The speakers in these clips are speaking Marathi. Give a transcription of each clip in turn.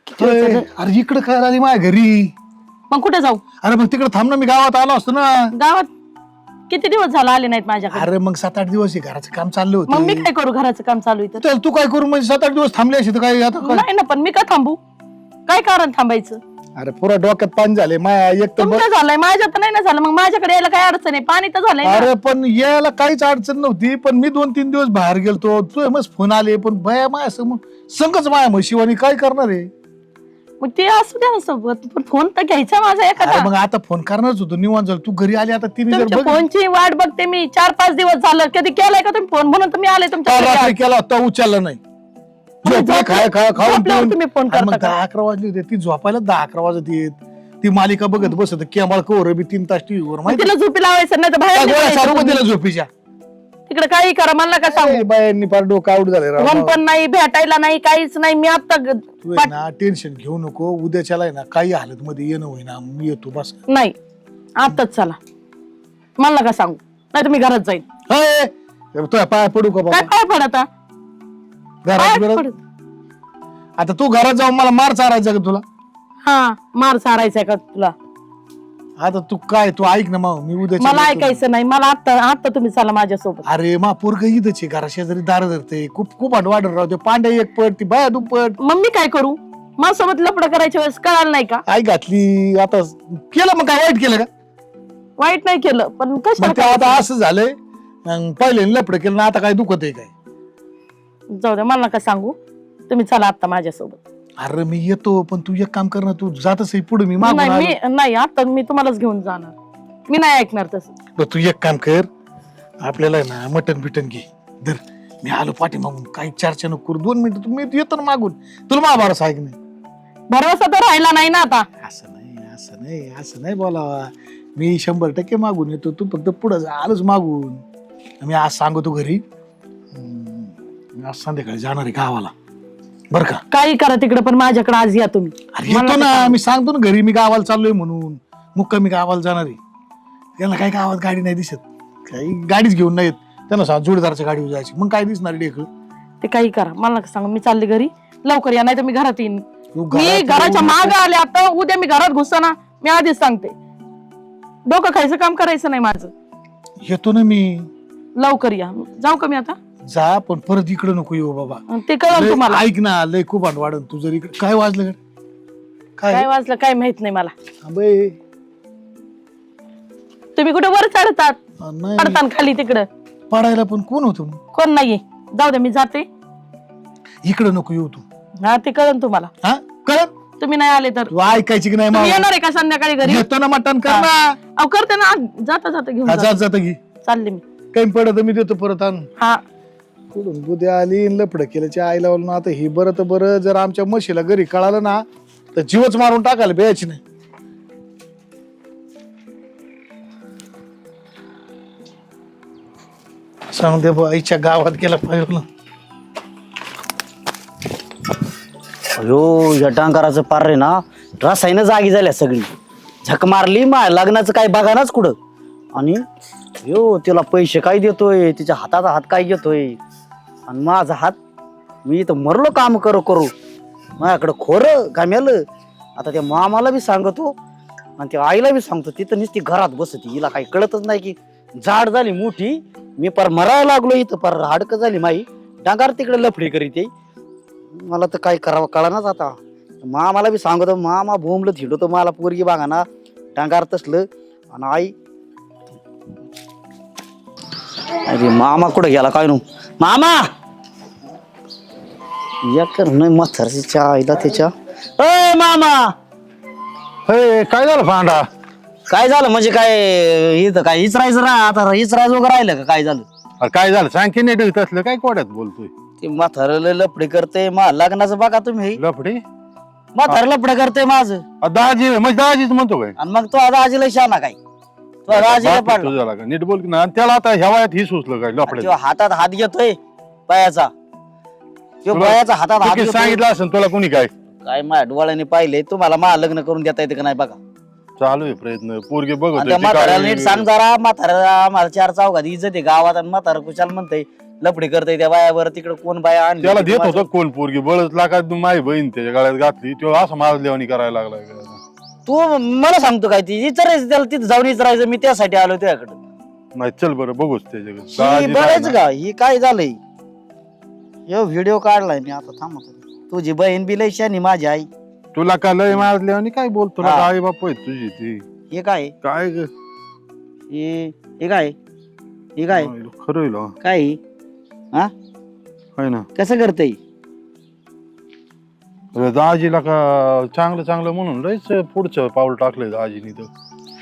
अरे इकडे काय आली माझ्या घरी? मग कुठे जाऊ? अरे मग तिकडे थांब ना, मी गावात आलो असतो ना. गावात किती दिवस झाला आले नाहीत माझ्याकडे? अरे मग 7-8 दिवस घराचं काम चाललं मग मी होतं. काय करू? घराचं काम चालू आहे तर. तू काय करू म्हणजे 7-8 दिवस थांबले असे तर काय आता काय? नाही ना, पण मी का थांबू? काय कारण थांबायचं? अरे पुरा डोक्यात पाणी झाले माया एक तर तुमचं झालंय, माझ्या तर नाही ना झालं. मग माझ्याकडे यायला काय अडचण आहे? पाणी तर झालंय ना. अरे पण यायला काहीच अडचण नव्हती, पण मी 2-3 दिवस बाहेर गेलतो, तुझे मस्त फोन आले, पण बया माया संगच माया म्हशीवानी काय करणार आहे? मग ते असू द्या ना सोबत, पण फोन तर घ्यायचा माझा एखादा. अरे मग आता फोन करणारच होतो, निवांत झालं. तू घरी आली आता तिने जर तुमच्या बघ फोनची वाट बघते मी 4-5 दिवस झालं. कधी केलाय का तुम्ही फोन? म्हणून तर मी आले तुमच्या काल घरी. रात्री केला होता, उचलला नाही. मग झोपले, खाऊन झोपल्यावर पिऊन. तुम्ही फोन अरे मग करता का? 10-11 वाजले होते, ती झोपायला 10-11 वाजत येत. ती मालिका बघत बसत केमाळ कवर बी 3 तास टीव्हीवर मग माहिती तिला झोपी लावायचं नाही तर का? बाहेर गोळ्या सारू निघायचं. दिला झोपीच्या. तिकडे काही करा, मला का सांगू. बायांनी फार डोकं आउट झाले राव. फोन पण नाही, भेटायला नाही, काहीच नाही. मी आता तू आहे ना टेन्शन घेऊ नको, उद्याच्याला आहे ना काही हालत मध्ये येणं होईना, मी येतो बस. नाही, आताच चला. मला का सांगू, नाही तर मी घरात जाईल. तुझ्या पाया पडू का काय बाबा? पाय पडत आता? घरात पाय बिरात? पडत. आता तू घरात जाऊन मला मार चारायचा का तुला? हा, मार सारायचाय का तुला? आता तू काय, तू ऐक ना मग, मी उद्या मला ऐकायचं नाही. मला आता तुम्ही चला माझ्यासोबत. अरे मा पोरग इथंच आहे, घरा शेजारी दार धरते, खूप वाढत राहते. पांड्या एक पट, ती बाया दुप्पट. मग मी काय करू? माझ्यासोबत लपड करायच्या वेळेस कळालं नाही का? आई घातली आता. केलं मग काय वाईट केलं का? वाईट नाही केलं, पण मग कशाला ते आता असं झालंय, पहिले लपड केलं ना, आता काय दुखत आहे काय? करायचं? जाऊ द्या, मला का सांगू. तुम्ही चला आता माझ्यासोबत. अरे मी येतो, पण तू एक काम कर ना, तू जातच पुढे, मी मागून नाही, आलो. मी नाही, आता मी तुम्हालाच घेऊन जाणार. मी नाही ऐकणार तसं. बरं, तू एक काम कर, आपल्याला आहे ना मटन बिटन घे. धर, मी आलो पाठी मागून, काही चर्चा नको करू. 2 मिनिटं मी येतो ना मागून. तुला मा भरोसा आहे की नाही? भरोसा तर राहिला नाही ना आता. असं नाही बोलावा. मी 100% मागून येतो, तू फक्त पुढे जा. आलोच मागून. मी आज सांगतो घरी, मी आज संध्याकाळी जाणार आहे गावाला, बर का? काही करा तिकडे, पण माझ्याकडे आज या तुम्ही. अरे येतो ना, मी सांगतो ना घरी, मी गावाला चाललोय म्हणून. मुक्कामी गावाला जाणार आहे. त्यांना काही गावात गाडी नाही दिसत, काही गाडीच घेऊन नाही येत. त्यांना सांग जोडीदारच्या गाडीवर जायची, मग काय दिसणार डेकळ. ते काही करा, मला नका सांगा. मी चालले घरी, लवकर या, नाही तर मी घरात येईन. तू मी घरात घराच्या येऊ मागे आले आता. उद्या मी घरात घुसतो ना, मी आधीच सांगते. डोकं खायचं काम करायचं नाही माझं. येतो ना मी. लवकर या. जाऊ का मी आता? जा, पण परत इकडे नको येऊ बाबा. ते कळलं लय- तुम्हाला. ऐक ना, लय खूप वाढन. तू जर इकडे काय वाजलं का? काय वाजलं काय माहित नाही मला. अबे, तुम्ही कुठे वर चढतात, नाही पडतान खाली तिकडं. पडायला पण कोण होतो? कोण नाहीये. जाऊ द्या, मी जाते. इकडे नको येऊ तू. हा, ते कळन तुम्हाला. हा कळत? तुम्ही नाही आले तर. तू ऐकायची की नाही तुम्ही मला? येणार आहे का संध्याकाळी घरी? येतो ना, मटण कर ना. अहो करते ना, जाता जाता घेऊन हा, जा. जात घे. चालले मी. काही पडत मी देतो परत आणून. हा, कुठून बुद्या आली लपड केल्याच्या आईला बोलून. आता ही बरं तर बरं, जर आमच्या म्हशीला घरी कळालं ना तर जीवच मारून टाकायला बेयाची नाही. सांग दे बा, आईच्या गावात गेला पाहिजे ना. अयो या डांगराचं पार रे ना, रसायनं जागी झाल्या सगळी. झक मारली मा लग्नाचं काय बघानाच कुठं. आणि यो तिला पैसे काय देतोय, तिच्या हातात हात काय घेतोय, आणि माझा हात, मी इथं मरलो काम करू करू. माझ्याकडं खोरं घाम्यालं. आता त्या मामाला बी सांगतो आणि त्या आईला बी सांगतो. तिथं नुसती घरात बसती, हिला काही कळतच नाही की जाड झाली मोठी. मी पार मरायला लागलो इथं, पार हाडकं झाली माई. डांगार तिकडे लफडी करीत. मला तर काय करावं कळानाच आता. मामाला बी सांगतो, मामा भोमलं थिडतो मला, पोरगी बघा ना डांगार तसलं. आणि आई, अरे मामा कुठं गेला काय नु? मामा कर नाही म्हातारीच्या आईला त्याच्या. अय मामा, हे काय झालं भांडा? काय झालं म्हणजे काय? इथं काय इचरायचं ना आता? इचरायचं वगैरे राहिलं का? काय झालं? काय झालं सांग की नेट तसलं काय कोड्यात बोलतोय? ते म्हातारं लपडे करते. मा लग्नाचं बघा तुम्ही. लफडे म्हातारं लपडे करते माझं. दाजी म्हणजे दाजीच म्हणतो काय? आणि मग तो आता आजीला शाना काय? तो आजीला बाप पाडला. तुझा का नीट बोल की ना. आणि त्याला आता ह्या वयात ही सुचलं काय लफडे? तो हातात हात घेतोय पायाचा. तो पायाचा हातात हात घेतोय. सांगितलं असेल तुला कोणी काय? काय माझ्या डोळ्याने पाहिले. तुम्हाला मा लग्न करून देता येते का नाही बघा. चालू आहे प्रयत्न. पोरगे बघत आणि त्या म्हाताऱ्याला नीट सांग जरा. म्हाताऱ्याला आम्हाला 4 चौघात इज्जत आहे गावात, आणि म्हातारा कुशाल म्हणतंय लफडी करतय त्या बायावर तिकडे कोण बाया आणली त्याला देत होतं कोण पोरगी बळच लागा माझी बहीण त्याच्या गळ्यात घातली तो असं मारल्यावानी करायला लागलाय. तू मला सांगतो काय ती विचारायचं त्याला तिथं जाऊन विचारायचं मी त्यासाठी आलो तुझ्याकडे. नाही चल बरं बघूच त्याच्याकडे ही दाजी बघायचं नाही ना. का ही काय झालंय यो व्हिडिओ काढलाय मी आता थांबतो. तुझी बहीण बी लय शानी माझी आई. तुला का लय मारल्यावानी काय बोलतो ना हा. आई बाप आहे तुझी ती हे काय काय ग? हे काय हे काय खरं काय हा आहे ना. कसं करतय दाजीला का चांगलं चांगलं म्हणून लयच पुढचं पाऊल टाकलंय दाजीनी तर.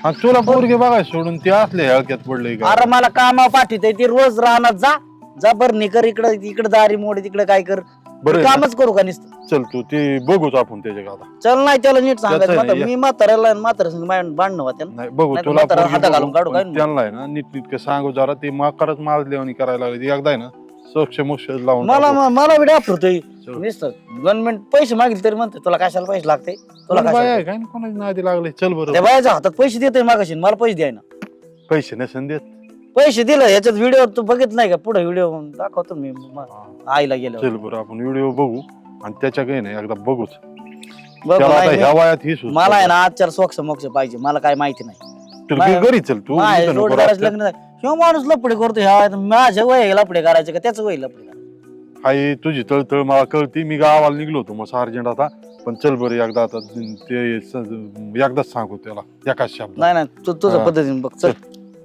आणि तुला पोरगे बघाय सोडून ते असले हळक्यात पडले का? अरे मला कामावर पाठवतय ती रोज राहणार जा बरं कर इकडे इकडे दारी मोड तिकडे काय कर बरं मी आहे कामच करू का नुसतं. चल तू ते बघूच आपण त्याच्या आता. चल नाही त्याला नीट त्याचं सांगायचं नाही, मी म्हाताऱ्याला म्हाताऱ्या भांडणं होत्या नाही बघू नाही तर तुला म्हातारा पोरगी हाता घालून बघू, काढू काय पण त्यांना आहे ना नीट सांगू जरा ते खरंच मारल्यावानी करायला लागले. ती एकदा आहे ना सक्षम लावून टाकू. मला बी डाफरतोय चल. नुसतं गव्हर्नमेंट पैसे मागितले तरी म्हणते तुला कशाला पैसे लागते तुला कोण बाई कशाला आहे काय ना कोणाची नादी लागले. चल बरं त्या बायाच्या हातात पैसे देतोय मागाशी मला पैसे द्याय ना पैसे नसेल देत. पैसे दिलं याच्यात व्हिडिओ तू बघित नाही का पुढे व्हिडिओ दाखवतो मी आईला गेलो चल बरं आपण व्हिडिओ बघू आणि त्याच्या काही नाही एकदा बघूच. बघ त्याला आता नाही, ह्या वयात ही सुचतं. मला आहे ना आजच्या सोक्ष मोक्ष पाहिजे मला काय माहिती नाही चल नाही. घरी चल तू माझ्या इथं नको जोडीदाराचं राहत. लग्न झालं. ह्यो माणूस लपडे करतो ह्या वयात माझ्या वय लपडे करायचे का त्याचं वय लपडे करायचं. आई तुझी तळतळ मला कळती. मी गावाला निघलो होतो मग सार्जंट आता पण चल बरं एकदा आता ते एकदाच सांगू त्याला एकाच शब्द नाही नाही तुझ्या हा. पद्धतीने बघ चल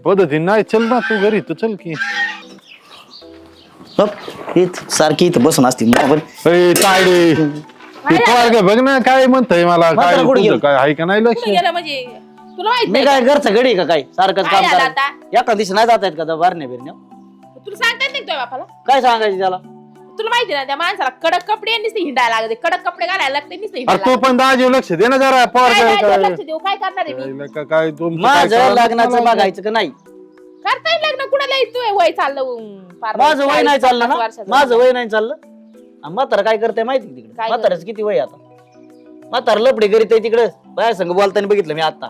पद्धतीने नाही. चल ना तू घरी तर चल की. बघ, सारखी इथं बसून असते मोबाईल ए, तायडे ते पोरगं बघ ना काय म्हणतंय मला म्हातारा काय कुठं तुझं गेलं? काय आहे का नाही लक्ष. कुठे गेलं म्हणजे तुला माहित मी नाही काय घरचं गडी का काय सारखंच काय काम झालं करायचं आता एका दिवशी नाही जात आहेत का बारण्या बिरण्या का? तुला सांगता येत नाही का तुझ्या बापाला काय सांगायचं त्याला तुला माहिती ना त्या माणसाला कडक कपडे नुसते हिंडायला लागते कडक कपडे घालायला लागते नुसते अरे हिंडायला तू पण दाजी लक्ष दे ना जरा काय पोरगं काय लक्ष देऊ काय करणार आहे मी काय तुमचं काय माझं कळलं लग्नाचं मला? बघायचं का नाही करता येईल लग्न कुणाला येतोय वय चाललं फार माझं वय नाही चाललं 40-50 ना वर्षाचं. माझं वय नाही चाललं आणि म्हातारं काय करते माहिती तिकडे काय म्हातारच किती वय आता म्हातारं लपडे करीत आहे तिकडे बाया संग बोलताना बघितलं मी आता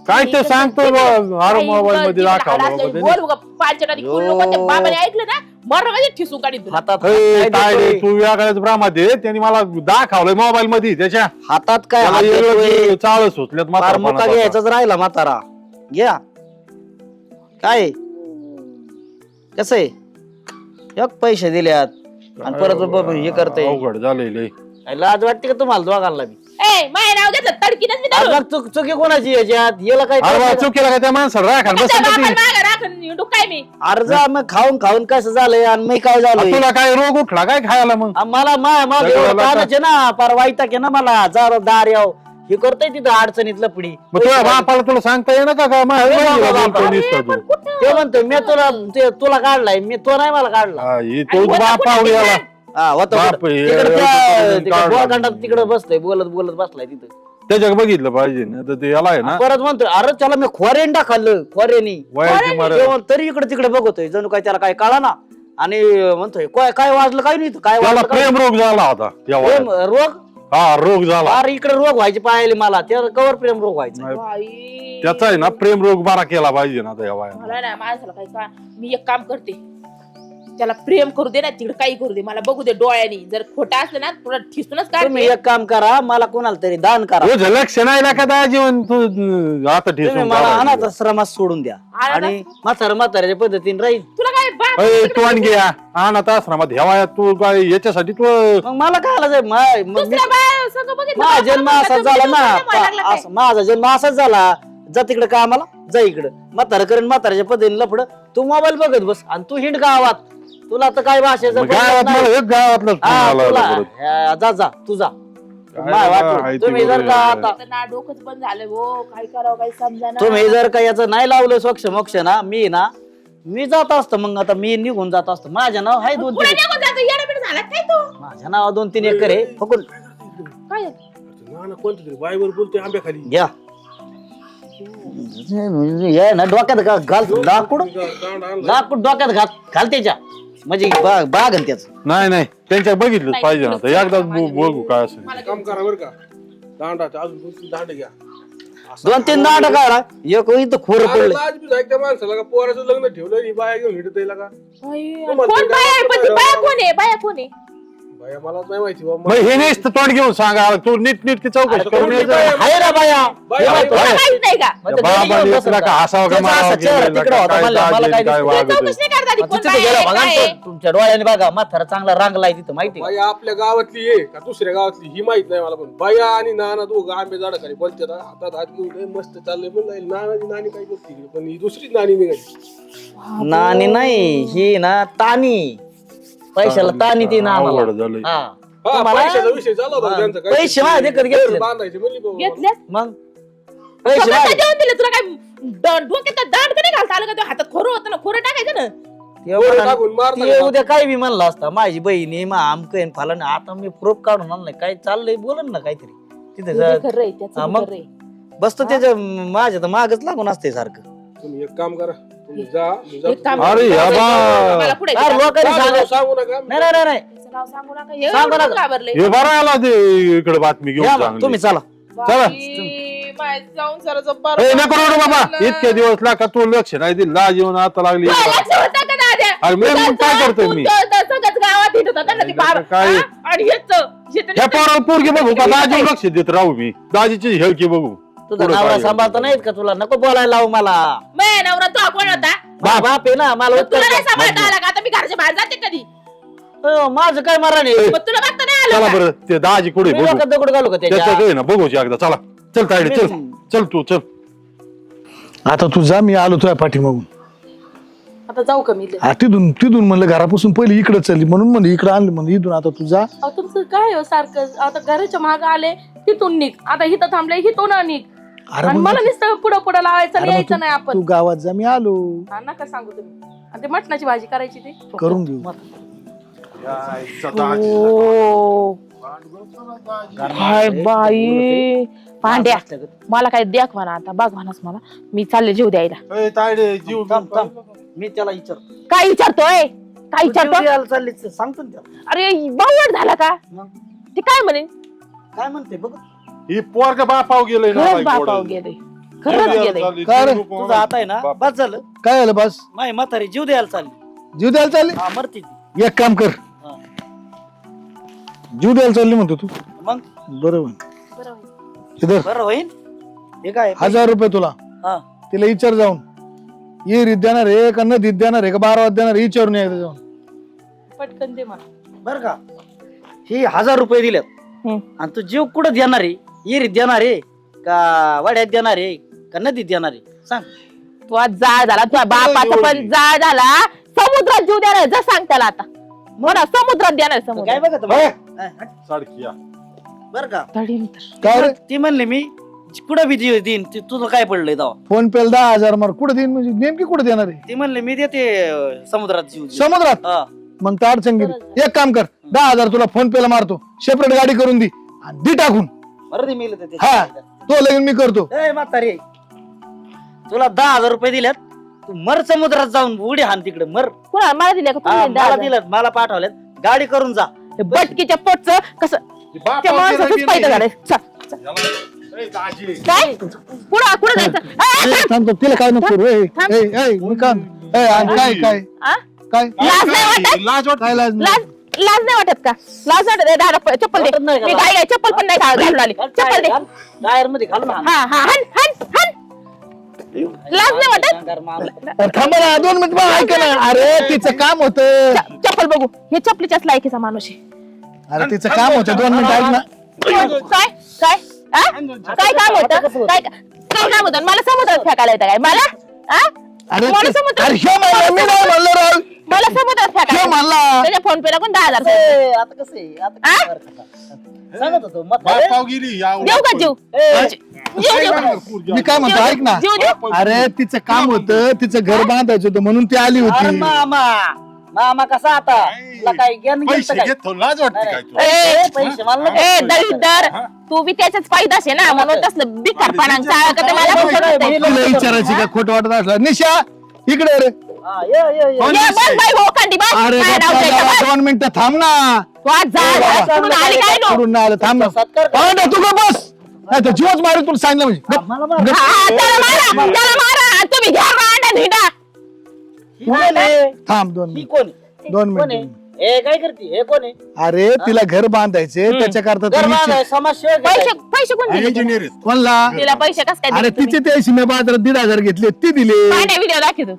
काय ते सांगतो काही मोबाईल मध्ये इकडं दाखवलं तिकडं बाबा बोल उगा पांचटाने यो. बोललो का ते बाबाने ऐकलं ना मरण म्हणजे ठिसून काढीन तुला. हातात ए, हात काय तायडे, देतोय? तू वेगळ्याच भ्रामात आहे. त्यांनी मला दाखवलंय मोबाईल मध्ये त्याच्या हातात काय त्याला हात देतोय? वेगळं चाळ सुचल्यात फार मोका म्हातारपणात. घ्यायचाच राहिला म्हातारा घ्या काय कसं आहे एक पैसे दिल्यात आणि परत हे करते अवघड झालंय लय. लाज वाटते का तुम्हाला दोघांना बी ए माय नाव घेतलं तडकीनच मी धरून. मग चुकी कोणाची याच्यात याला काय अरे बा, कळतं का? चुकीला काय त्या माणसाला राखाल त्या बसेल का बापाला ती? मागं राखून हिंडू काय मी अर्जा मग खाऊन खाऊन कसं झालंय आणि मी काय झालोय तुला काय रोग उठला काय खायला मग मला सगळं कानाचे ना पार वाईटा के ना मला जरा दार याव हे करतोय तिथं अडचणीत लपडी मग तुझ्या बापाला तुला सांगता येईना का काय माझ्या अरे बहिणीला बाबा, बोलतो अरे नुसतं तू. ते म्हणतोय मी तुला काढलाय मी तो नाही मला काढला हा, ही आणि तोच होता बाप कुठं आवडी ते आला. हा होतं बाप कुठं? हे, तिकडं हे, त्या काढला. बोळखंडात तिकडे बसतोय बोलत बसलाय तिथं त्याच्यात बघितलं पाहिजे ना तर ते याला आहे ना परत म्हणतोय अरे त्याला मी खोऱ्याने टाकलं खोऱ्यानी वयाची मर्यादा. जेवण तरी इकडे तिकडे बघतोय जणू काय त्याला काय कळा ना आणि म्हणतोय काय काय वाजलं काय नाही इथं, काय त्याला वाजलं काय प्रेम रोग झाला होता या प्रेम वयात. रोग हा रोग झाला अरे इकडे रोग व्हायचे पाहिले मला त्या कवर प्रेम रोग व्हायचा बाई. त्याचा आहे ना प्रेम रोग बरा केला पाहिजे ना आता या वयात. मला ना माणसाला काय का मी एक काम करते त्याला प्रेम करू दे ना तिकडे काही करू दे मला बघू दे डोळ्यानी जर खोटा असलं ना तुला ठिसूनच तुम्ही काढते एक काम करा मला कोणाला तरी दान करा तुझं लक्ष नाही ना का जीवन तू आता तुम्ही ठेसून मला काढायचं. अनाथ आश्रमात सोडून द्या अनाथ आणि म्हाताऱ्याच्या पद्धतीने राहील तुला काय बाप अय, तू आणखी या अनाथ आश्रमात ह्या वयात तू काय याच्यासाठी तू मग मला काय आलं दुसऱ्या बाया सगळं बघितलं माझा बापाला जन्म म्हणलं, असाच तुम्ही झाला दोघं ना जमायला लागला काय? माझा जन्म असाच झाला जा तिकडे कामाला जा इकडे म्हातारा करेन म्हाताऱ्याच्या पद्धतीने लपड तू मोबाईल बघत बस आणि तू हिंड गावात तुला तर काय भाषेचं गावात नाही. मला एक गावातलं हा, फोन आला तुला- होता परत. जा तू जा काय माय बाबा, वाटलं. आहे ते तुम्ही जर बरोबर का आहे. आता आता ना डोकंच बंद झालं हो काय करावं काही समजा तुम्ही जर का याचं नाही लावलं सोक्ष मोक्ष ना मी जात असतो मग आता मी निघून जात असतो माझ्या नाव आहे 2-3 पुढे निघून जातो येडा झाला काय तू माझ्या नाव 2-3 एकर आहे फकून काय झालं? ना कोणतं तरी बायबर बोलतोय आंब्याखाली घ्या हे ना डोक्यात घाल लाकूड डोक्यात घाल त्याच्या म्हणजे बाग आणि त्याच नाही नाही त्यांच्या बघितलं नाही, पाहिजे ना तुला आता एकदा माझी बघू काय असेल मला काम करा बरं का दांडाचं अजून 2-3 दांड घ्या 2-3 नाटक आला एक इथं खोर पडलं आज बी जायचं माणसाला का पोराचं लग्न ठेवलं ही बाया घेऊन हिडत का कोण बाया आहे? पण ती बाया कोण आहे? बाया कोण आहे? बाया मलाच नाही माहिती बाबा. मग हे नाही तोंड घेऊन सांगा तू नीट नीट चौकशी करून ये जरा. आहे ना बाया बाया हे तुला बाया. माहित नाही का? मग ते बाबा घरी येऊन लेकरा बसला का हसावं का त्याचा मारावं असा चेहरा गेलेला तिकडं का? होता, काय मला दाजी, काय काय दिसतं? वागत चौकशी नाही करता आली. मग कोण तिथे बाया गेला आहे? बघा काय ना आहे? तो, तुमच्या डोळ्याने बघा म्हातारा चांगला रांगलाय तिथं माहिती का? बाया आपल्या गावातली आहे का दुसऱ्या गावातली ही माहित नाही मला. पण बाया आणि नाना दोघं आंबे झाडाखाली बोलतात हातात हात घेऊन लय मस्त चाललंय पण नाही नानाची नानी काय करते इकडे. पण ही दुसरीच नानी निघाली. नानी नाही ही ना तानी पैशाला तानी ती ना अवघड आम्हाला. झालंय. हा. हा तुम्हाला- पैशाचा विषय चालला होता हा. त्यांचा काय. पैसे माझ्या देखत घेतले. बांधायचे म्हणली बाबा. घेतल्यात? मग पैसे स्वतः माझे. देऊन दिले तुला काय डोक्यात दांड कधी घालता आलं का? तो हातात खोरं होतं ना, खोरं टाकायचं ना. ते पोरं म्हणा- टाकून मारता ते का? उद्या काय बी म्हणलं असता माझी बहिणी मा आमकन फालन आता मी प्रूफ काढून आणलाय काय चाललंय बोलन ना काहीतरी तिथे तुझं जा- खरं आहे, त्याचं हा, मग? खरं आहे. बसतो त्याच्या माझ्या तर मागच लागून असते सारखं तुम्ही एक काम करा तुम्ही जा मी जातो. एक काम अरे कर. याबा. मला पुढे अरे लोकांनी जा, सांगा सांगू नका नाही नाही नाही, नाही त्याचं नाव सांगू नका. हे सांगू एवढं नका. घाबरले. हे बरं आला ते इकडे बातमी घेऊन या मग, चांगली. तुम्ही चला चला. जाऊन सराचं ए, नको रडू बाबा इतके दिवस लागा तू लक्ष नाही दिलं लाज येऊन आता लागली लक्ष होतं का दाद्या? अरे मी मग काय करतोय मी सगळ्याच गावात हिंडत होता ना ते बाबा. काय? हा? आणि ह्या पोराला पोरगी बघू का दाजी लक्ष देत राहू मी दाजीची हेळकी बघू तुझा पुढं नवरा काय? सांभाळता नाहीत का तुला नको बोलायला लावू मला नवरा तो कोण होता? बाप आहे ना मला मग उत्तर तुला नाही द्या. सांभाळता आला का? आता मी घरच्या बाहेर जाते कधी? माझं काय मारा नाही मग तुला बघता नाही चला आलं का? बरं ते दाजी कुठे मी बघू डोक्यात दगड घालू का त्याचं त्याच्या काही ना बघूची एकदा चला चल तायडे चल चल तू चल आता तू जा मी आलो तुझ्या पाठीमागून आता जाऊ का मी तिथून तिथून म्हणलं घरापासून पहिले इकडे चालली म्हणून म्हणलं इकडे आणलं म्हणलं इथून आता तू जा तुमचं काय हो सारखं आता घराच्या मागे आले तिथून निघ आता इथं थांबले हिथून निघ अरे आणि मग- मला नुसतं पुढं पुढं लावायचं अरे आणि मग यायचं नाही तू आपण गावात जा मी आलो हा, नका सांगू तुम्ही आणि ते मटणाची भाजी करायची ती करून घेऊ ओ हाय बाई पांड्या मला काय दाखवा ना आता बघवानाच मला मी चालले जीव द्यायला तायडे जीव थांब थांब मी त्याला विचारतो काय विचारतोय काय जीव विचारतो द्यायला चालली तर सांगतो ना त्याला. अरे बावड झाला का मग ते काय म्हणे काय म्हणते बघ ही पोरग बापाव गेलंय ना खरंच बापाव गेले खरंच गेले काय रे? तुझं आता आहे ना बस झालं काय झालं बस माही म्हातारी जीव द्यायला चालली जीव द्यायला चालली हा मरती ती एक काम कर हा. जीव द्यायला चालली म्हणतो तू मग बरोबर इधर बरं होईल हे काय 1000 रुपये तुला हा तिला विचार जाऊन ये रीत देणार आहे का नदीत देणार आहे का 12 वाजता देणार आहे विचारून एकदा जाऊन पटकन दे मला बर का ही 1000 रुपये दिलेत आणि तू जीव कुठं देणार आहे येरीत देणार आहे का वाड्यात देणार आहे का नदीत देणार आहे सांग तू आज जाळ झाला तुझ्या बापाचा पण जाळ झाला समुद्रात जीव देणार जा सांग त्याला आता म्हणा समुद्रात देणार काय समुद्रात बघत साडकी या बर का धडीन तर. काय रे ती म्हणली मी कुठं बी जीव देईन तुझं काय पडलंय तेव्हा फोन पेला 10,000 मार कुठे देईन म्हणजे नेमकी कुठे देणार आहे ती म्हणली मी देते समुद्रात जीव समुद्रात हा मग तर अडचण गेली एक काम कर 10,000 तुला फोन पेला मारतो सेपरेट गाडी करून दे आणि दी टाकून बरं ते मेलं ते हा तो लगीन मी करतो ए म्हातारे तुला 10,000 रुपये दिल्यात तू मर समुद्रात जाऊन उडी हान तिकडे मर कुणाला मला दिल्या का हा, तुम्ही मला दिलं मला पाठवल्यात गाडी करून जा बटकीच्या पोटचं कसं त्या माणसाचंच फायदा झालाय चल, चल. काय पुढं पुढं जायचं थांब थांब, तिला काय नको करू. ए, थांब. ए, ए, मी काम ए, आणि काय काय आ? काय लाज नाही वाटत लाज वाटत काय लाज नाही? लाज नाही वाटत का लाज वाटत आहे? दादा चप्पल वाटत दे नाही का मी लाज? काय चप्पल पण नाही घालून आली चप्पल दे टायर मध्ये घालून हाण. हा हा हन हन हन लाज नाही वाटत अंगार मारलं. अरे थांबा ना 2 मिनिट मला ऐका ना अरे तिचं काम होतं चप्पल बघू हे चपलीच्याच लायकीचा माणूस आहे अरे तिचं काम होतं 2 मिनिट ऐक ना काय काय आ? काय काम होतं काय काय काम होतं मला समुद्रात फेकायला येतं काय मला आ? अरे मला ते- समुद्रात अरे ह्यो म्हणला, मी नाही म्हणलो राव. मला समुद्रात ह्यो फेकायला म्हणला त्याच्या फोन पे लागून 10,000 ए, आता कसं आहे आता आ? काय करता? सांगत होतो म्हातारे. बापाव गेली या देऊ का जीव ए, जीव मी काय म्हणतो ऐक ना जीव देऊ अरे तिचं काम होतं तिचं घर बांधायचं होतं म्हणून ती आली अरे होती मामा मामा कसा आता तुला काय ज्ञान गेलं पैसे काय घेतो लाज वाटते काय तू ए, पैसे मला नको. ए दलितर तू बी त्याच्याच पायदास आहे ना म्हणून तसलं बिकार पानांग चाळ का ते मला पण कळत नाही. तुला विचारायची का खोटं वाटत असलं निशा इकडे रे हा, ये, ये, ये. ये बस बाई हो कांडी बस अरे काय नाव घ्यायचं बस. 2 मिनिटं थांब ना तू आज जा कुठून आली काय नो कुठून आलं थांब ना सत्कार कर. पांड्या, तू का बस नाही तर जीवच मारून तुला सांगितलं म्हणजे गप. मला मार. हा, त्याला मारा, त्याला मारा. तुम्ही घ्या भांड्या धिंडा. ही कोण आहे? थांब 2 ही मिनिट कोण आहे? 2 कोण आहे? मिनिट ए काय करते? हे कोण आहे? अरे तिला घर बांधायचे त्याच्या करता गरबा आहे, समाजसेवक आहे पैसे काय? पैसे कोण दिले? इंजिनियर कोणला तिला पैसे कस काय अरे दिले तुम्ही? तिचे ते सीमे बाजारात 1,500 घेतले ती दिले भांड्या व्हिडिओ दाखवतो.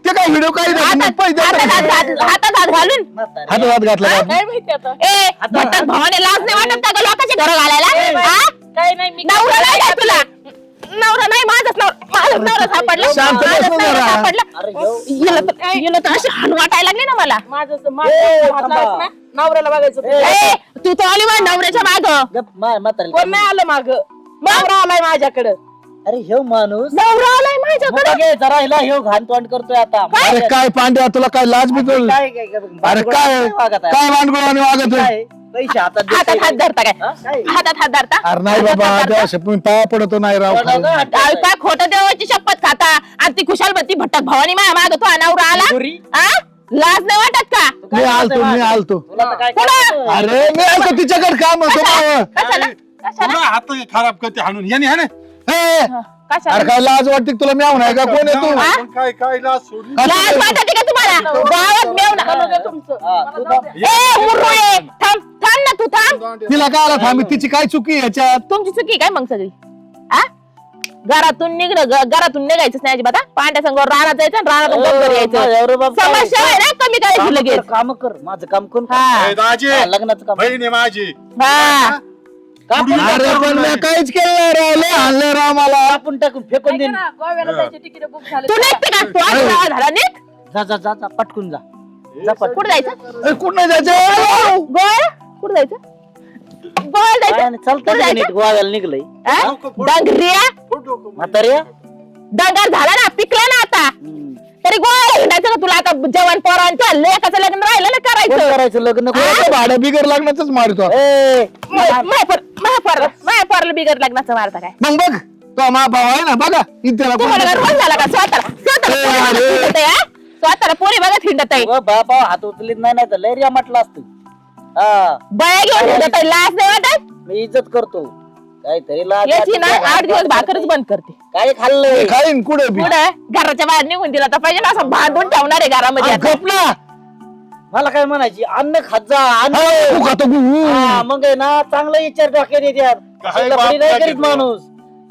ते काय व्हिडिओ काय हातात हातात हात घालून म्हातारी. हात घातला का? काय माहिती आता ए भटक भावाने लाज नाही वाटत का ग लोकांच्या घर घालायला? हा? काय नाही मी नवरा नाही का तुला? नवरा नाही, माझाच नवरा सापडला. शांत बस माझाच ना नवरा जरा. सापडला. अरे ह्यो. गेलं तर अशी हाण वाटायला लागली ना मला. माझं ए, हात थांबा. लावायचं ना, नवऱ्याला बघायचं ए, तू तर आली माझ्या नवऱ्याच्या माग. गप, म्हातारी. कोण नाही आलं माग नवरा आलाय माझ्याकडं अरे ह्यो माणूस नवरा आलाय माझ्याकडे. घ्यायचा राहिला ह्यो घाण तोंड करतोय आता. अरे काय पांड्या तुला काय लाज बी तुला? अरे काय वागत आहे? काय वांडगोळाने वागत आहे? काय? पैसे हातात हातात हात धरता काय? हा, काय? हातात हात धरता. अरे नाही बाबा देवाशी तुम्ही पाया पडतो नाही राव कोणाला खाली. हात काय काय खोटं देवाची शपथ खाता आणि ती खुशाल बत्ती भटक भवानी माझ्या माग तो नवरा आला. गुरी? हा? लाज नाही वाटत का? मी आलतो तुला तर काय पुढं. करायचं? अरे मी आलतो तिच्याकडे काम होतं मावं. कशाला कशाला हात खराब करते हाणून याने हाणे ए, कशाला अरे काय लाज वाटते का तुला मी आहे का कोण आहे तू हा? काय काय लाज सोडली लाज वाटते का तुम्हाला? गावात मेवणा. तुमचं हा, तू तर- ए मुर्रोळे, थांब थांब ना तू थांब. तिला काय आला थांबी तिची काय चुकी आहे याच्यात तुमची चुकी काय मग सगळी? आ? घरातून घरातून निघायचं नाही अजिबात. पांड्या संघावर रानात जायचं आणि रानातून घरी यायचं. माझ्यावर बाप काय? समस्या आहे ना कमी करायची लगेच. काम कर माझं काम कोण हा. ए, दाजी हा, लग्नाचं काम बहीण आहे माझी हा. कापून अरे पण मी काहीच केलं नाही राव लय हाणलं राव मला कापून टाकून फेकून ऐका देईन ना, गोव्याला जायचे तिकीट बुक झाले तू निघते का? तू आज राहा झाला निघ. जा जा जा जा, पटकून जा जा पटकून. कुठं जायचं? ए, कुठं नाही जायचं गोव्याला? कुठं जायचं? गोव्याला काय जायचं? नाही, चालतंय कुठं का जायचं? नीट गोव्याला निघलंय आ? डांगरिया? म्हाताऱ्या डांगर झाला ना, पिकला ना आता. तरी गोव्याला हिंडायचं का तुला? आता जवान पोरांचं लेकाचं लग्न राहिलं ना कोण करायचं. करायचं लग्न कोणाचं भाडं बिगर लागण्याच मारतो ए माझ्या पोराला बिगर लग्नाचं मारता काय? मग बघ तो मा भाव आहे ना बघा इथे तुम्हाला काय रोज झाला का? स्वतःला स्वतःला पोरी बघत हिंडत आहे, हा? स्वतःला पोरी बघत हिंडत आहे. बापा हात उचलीत नाही तर लय रिया म्हटलं असतं हा बया घेऊन हिंडत आहे, लाज नाही वाटत? मी इज्जत करतो काहीतरी लाज याची ना वाटते. 8 दिवस भाकरच बंद करते. काय खाल्लंय खाईन कुठे बी पुढं घराच्या बाहेर निघून दिला तर पाहिजे ना, असं बांधून ठेवणार आहे घरामध्ये आता. गप ना मला काय म्हणायची अन्न खात जा अन्न तू खातो गु. हा, मग आहे ना चांगला विचार डोक्यात येतात काय लफडी बाप नाही काय करीत घेतो? माणूस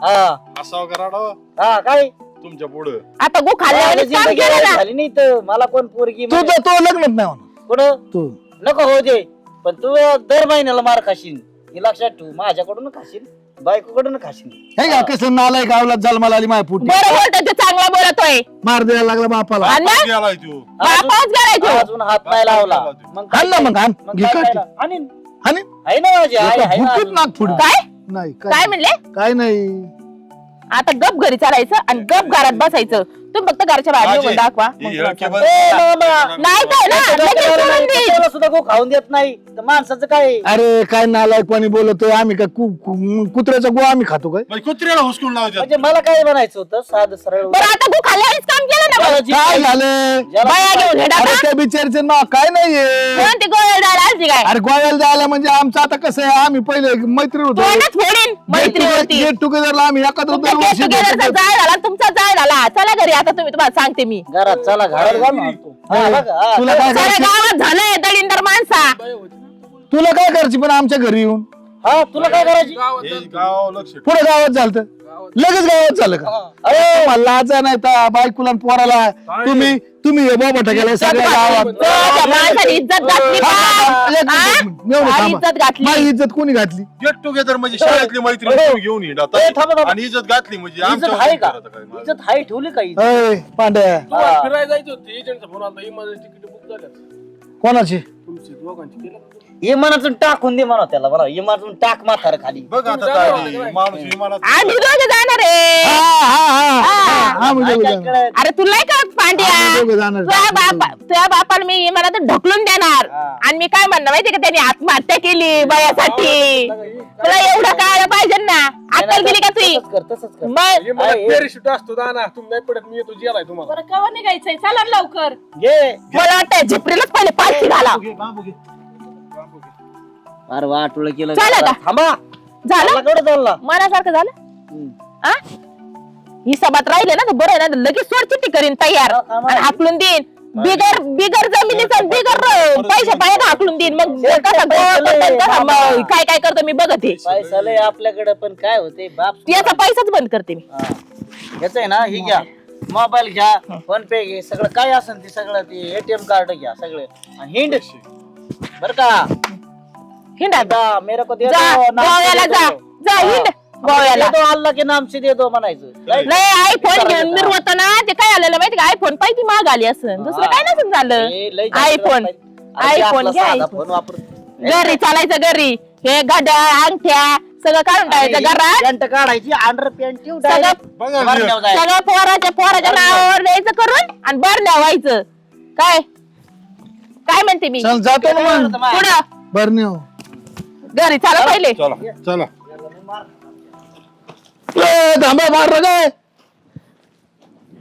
हा असावं कराडा हा काय तुमच्या पुढं आता गो खाल्ल्यावर काम जिंदगी केलं ना. झाली नाही तर मला कोण पोरगी तू तर तो लग्नच नाही म्हणा कुठं तू नको हो दे पण तू दर महिन्याला मार खाशील हे लक्षात ठेव माझ्याकडून खाशील बायकोकडून खाशील हे का कसं नालाय गावलात जन्माला आली माझ्या फुटी बरं बोलतोय तो, चांगला बोलतोय. मार द्यायला लागला बापाला आणि मग? गेलाय तू बापाच करायचो. अजून हात नाही लावला मग काय हाण ना मग, हाण. मग घे काय काठी. करायला? आणीन. आणि आहे ना माझी आहे आहे ना भुकीत अजून. नाक फुडी काय नाही काय म्हणले? काय नाही आता गप घरी चालायचं आणि गप घरात बसायचं. तुम्ही फक्त घरच्या बाहेर निघून दाखवा. मग ही तुला हलके सांगते. बंद ए, करा. मामा. नाही काय ना, लगेच सोडून देईन. त्याला सुद्धा गो खाऊन देत नाही तर माणसाचं काय अरे काय नालायकपणी बोलतोय आम्ही काय कुत्र्याचा गो आम्ही खातो काय म्हणजे कुत्र्याला हुसकून लावतात म्हणजे मला काय बनायचं होतं साधं सरळ बरं आता गो खाल्ल्यावरच काम केलं ना मग. काय झालं ज्याला- बाया घेऊन हेडा अरे का? त्या बिचारचे नाव काय नाहीये कोण ती गोळ्या द्यायला आलती काय? अरे गोव्याला जायला म्हणजे आमचं आता कसं आहे आम्ही पहिले मैत्री होतो तोंडच फोडीन मैत्रीवरती. गेट टुगेदरला आम्ही एकत्र तुमचा दरवर्षी get together चा भेटतो. जाळ झाला, तुमचा जाळ झाला. चला घरी आता, तुम्हाला सांगते मी. घरात चला घरात घाल ना तू. हा, बघ, हा. तुला काय साऱ्या करायचं गावात झालंय दलिंदर माणसा. तुला काय करायची पण आमच्या घरी येऊन हा तुला काय करायची हे गाव लक्ष ठेव. पुढे गावात झालं लगेच गावात झालं का अरे मला लाजा नाही तर बायकुला आणि पोराला तुम्ही हे बाबा गेला सगळ्या गावात त्या माणसाने इज्जत घातली हा, हा, एक का? मिनिट, एक मिनिट. मेवणे हा, थांबा. इज्जत घातली. माझी इज्जत कोणी घातली गेट टुगेदर म्हणजे शाळेतली मैत्रीण तुम्ही घेऊन येत आता. ए, थांबा, थांबा. आणि इज्जत घातली म्हणजे इज्जत आमच्यावर आहे का करत काय नाही. इज्जत आहे ठेवली का इज्जत? अय पांड्या तुम्हाला फिरायला जायचं होतं एजंटचा फोन आला इमारती तिकीट बुक झाल्या कोणाची तुमची दोघांची केलं का तुम्ही? इमानातून टाकून दे म्हणा त्याला म्हणा इमानातून टाक माथार खाली बघ आता काय माणूस विमानात आम्ही दोघे जाणार आहे. हा म्हणजे काय काय कळत? अरे तुला का पांड्या, आम्ही दोघं जाणार. तुझ्या बापाला मी मला तर ढकलून देणार. हा. आणि मी काय म्हणणार माहितीये का, त्यांनी आत्महत्या केली बयासाठी. तुला एवढं काय पाहिजे ना, अक्कल गेली का तुझी? तसंच कर तसंच कर मग हे मला पॅराशूट असतो दाना तुम्ही नाही पडत मी येतो जेलाय तुम्हाला बरं केव्हा निघायचंय चला ना लवकर. घे मला वाटतं झिपरीलाच पहिले पालखी घाला. अरे वाटोळ केलं चला आता. थांबा झालं कडे चालला मनासारखं झालं आ हिसाबात राहिले ना तर बरं आहे ना तर लगेच सोड चिठ्ठी करीन तयार आणि हाकलून देईन बिगर बिगर जमिनीचा बिगर पैसे पाहिजे हाकलून देईन मग कसा काय काय करतो मी बघत आहे पैसा लय आपल्याकडे पण काय होते बाप याचा पैसाच बंद करते मी याच आहे ना हे घ्या मोबाईल घ्या फोन पे घे सगळं काय असेल ते सगळं ते एटीएम कार्ड घ्या सगळे आणि हिंड बर का हिंडा आता मेरे को दे जा दो, नाम से गोव्याला दे जा दो. जा हिंड गोव्याला दे दो, अल्लाह के नाम से दे दो म्हणायचं नाही आयफोन घेऊन मिरवत ना ते काय आलेलं माहिती का आयफोन पाहिजे महाग आली असं दुसरं काय नसून झालं आयफोन आयफोन घ्या फोन वापर घरी चालायचं घरी हे घड्याळ अंगठ्या सगळं काढून टाकायचं घरात पॅन्ट काढायची अंडर पॅन्ट ठेवून सगळं सगळं पोराच्या नावावर द्यायचं करून आणि बरण्या व्हायचं काय काय म्हणते मी चल जातो ना मग पुढं बरं नेऊ घरी चाला पहिले चला चला थांबा मार रे काय